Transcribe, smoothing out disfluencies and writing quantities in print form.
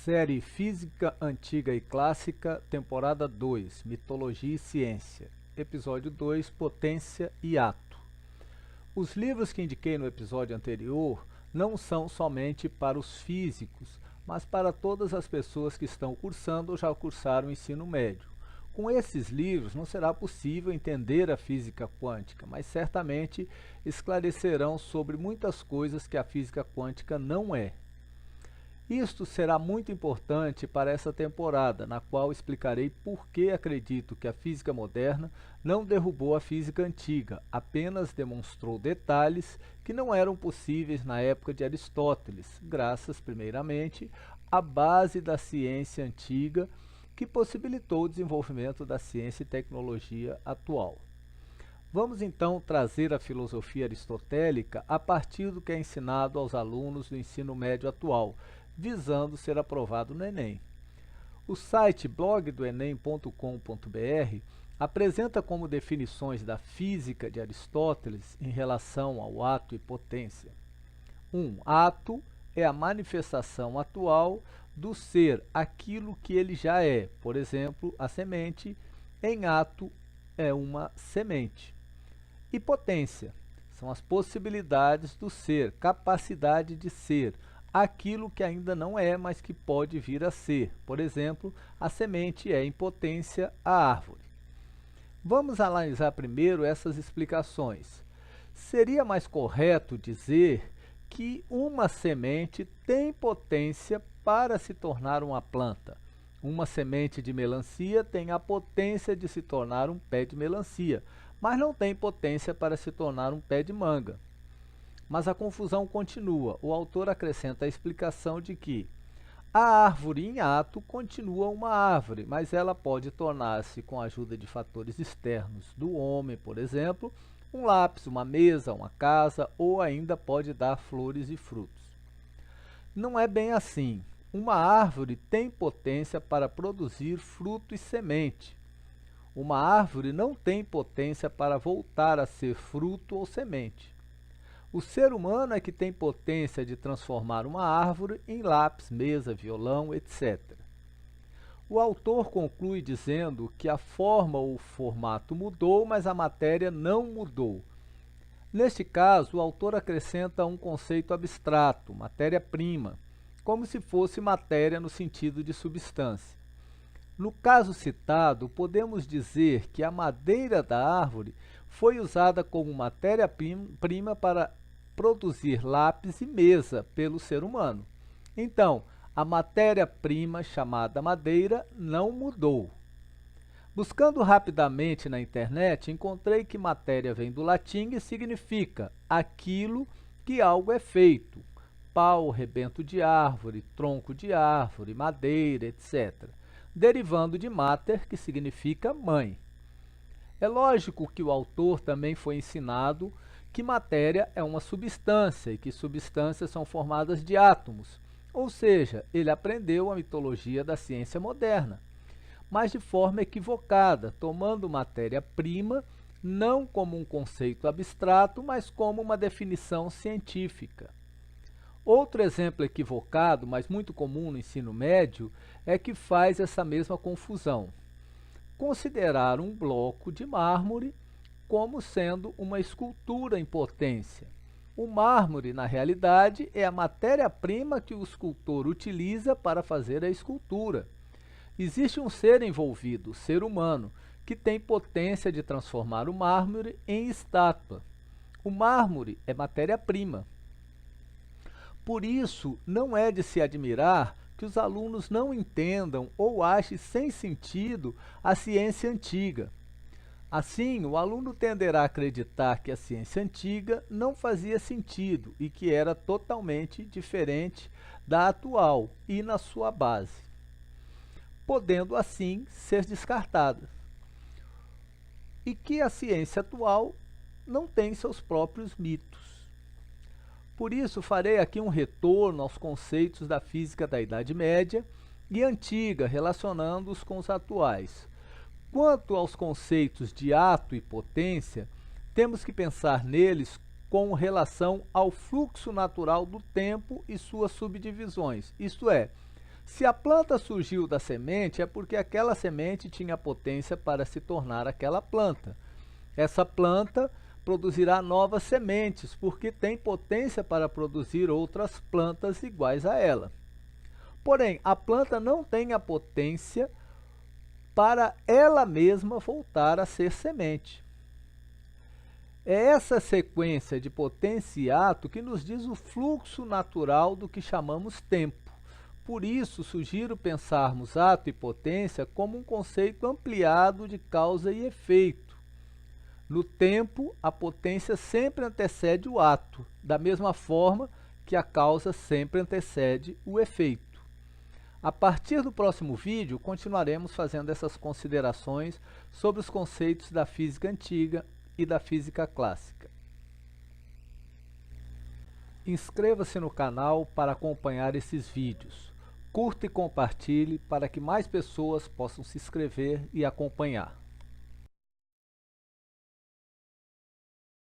Série Física Antiga e Clássica, temporada 2, Mitologia e Ciência, episódio 2, Potência e Ato. Os livros que indiquei no episódio anterior não são somente para os físicos, mas para todas as pessoas que estão cursando ou já cursaram o ensino médio. Com esses livros não será possível entender a física quântica, mas certamente esclarecerão sobre muitas coisas que a física quântica não é. Isto será muito importante para essa temporada, na qual explicarei por que acredito que a física moderna não derrubou a física antiga, apenas demonstrou detalhes que não eram possíveis na época de Aristóteles, graças, primeiramente, à base da ciência antiga que possibilitou o desenvolvimento da ciência e tecnologia atual. Vamos então trazer a filosofia aristotélica a partir do que é ensinado aos alunos do ensino médio atual, visando ser aprovado no Enem. O site blogdoenem.com.br apresenta como definições da física de Aristóteles em relação ao ato e potência. 1. Ato é a manifestação atual do ser aquilo que ele já é. Por exemplo, a semente em ato é uma semente. E potência são as possibilidades do ser, capacidade de ser, aquilo que ainda não é, mas que pode vir a ser. Por exemplo, a semente é em potência a árvore. Vamos analisar primeiro essas explicações. Seria mais correto dizer que uma semente tem potência para se tornar uma planta. Uma semente de melancia tem a potência de se tornar um pé de melancia, mas não tem potência para se tornar um pé de manga. Mas a confusão continua. O autor acrescenta a explicação de que a árvore em ato continua uma árvore, mas ela pode tornar-se, com a ajuda de fatores externos do homem, por exemplo, um lápis, uma mesa, uma casa, ou ainda pode dar flores e frutos. Não é bem assim. Uma árvore tem potência para produzir fruto e semente. Uma árvore não tem potência para voltar a ser fruto ou semente. O ser humano é que tem potência de transformar uma árvore em lápis, mesa, violão, etc. O autor conclui dizendo que a forma ou o formato mudou, mas a matéria não mudou. Neste caso, o autor acrescenta um conceito abstrato, matéria-prima, como se fosse matéria no sentido de substância. No caso citado, podemos dizer que a madeira da árvore foi usada como matéria-prima para produzir lápis e mesa pelo ser humano. Então, a matéria-prima chamada madeira não mudou. Buscando rapidamente na internet, encontrei que matéria vem do latim e significa aquilo que algo é feito. Pau, rebento de árvore, tronco de árvore, madeira, etc. Derivando de mater, que significa mãe. É lógico que o autor também foi ensinado que matéria é uma substância e que substâncias são formadas de átomos, ou seja, ele aprendeu a mitologia da ciência moderna, mas de forma equivocada, tomando matéria-prima não como um conceito abstrato, mas como uma definição científica. Outro exemplo equivocado, mas muito comum no ensino médio, é que faz essa mesma confusão. Considerar um bloco de mármore como sendo uma escultura em potência. O mármore, na realidade, é a matéria-prima que o escultor utiliza para fazer a escultura. Existe um ser envolvido, o ser humano, que tem potência de transformar o mármore em estátua. O mármore é matéria-prima. Por isso, não é de se admirar que os alunos não entendam ou achem sem sentido a ciência antiga. Assim, o aluno tenderá a acreditar que a ciência antiga não fazia sentido e que era totalmente diferente da atual e na sua base, podendo assim ser descartada. E que a ciência atual não tem seus próprios mitos. Por isso, farei aqui um retorno aos conceitos da física da Idade Média e Antiga, relacionando-os com os atuais. Quanto aos conceitos de ato e potência, temos que pensar neles com relação ao fluxo natural do tempo e suas subdivisões, isto é, Se a planta surgiu da semente, é porque aquela semente tinha potência para se tornar aquela planta. Essa planta produzirá novas sementes, porque tem potência para produzir outras plantas iguais a ela. Porém, a planta não tem a potência para ela mesma voltar a ser semente. É essa sequência de potência e ato que nos diz o fluxo natural do que chamamos tempo. Por isso, sugiro pensarmos ato e potência como um conceito ampliado de causa e efeito. No tempo, a potência sempre antecede o ato, da mesma forma que a causa sempre antecede o efeito. A partir do próximo vídeo, continuaremos fazendo essas considerações sobre os conceitos da física antiga e da física clássica. Inscreva-se no canal para acompanhar esses vídeos. Curta e compartilhe para que mais pessoas possam se inscrever e acompanhar.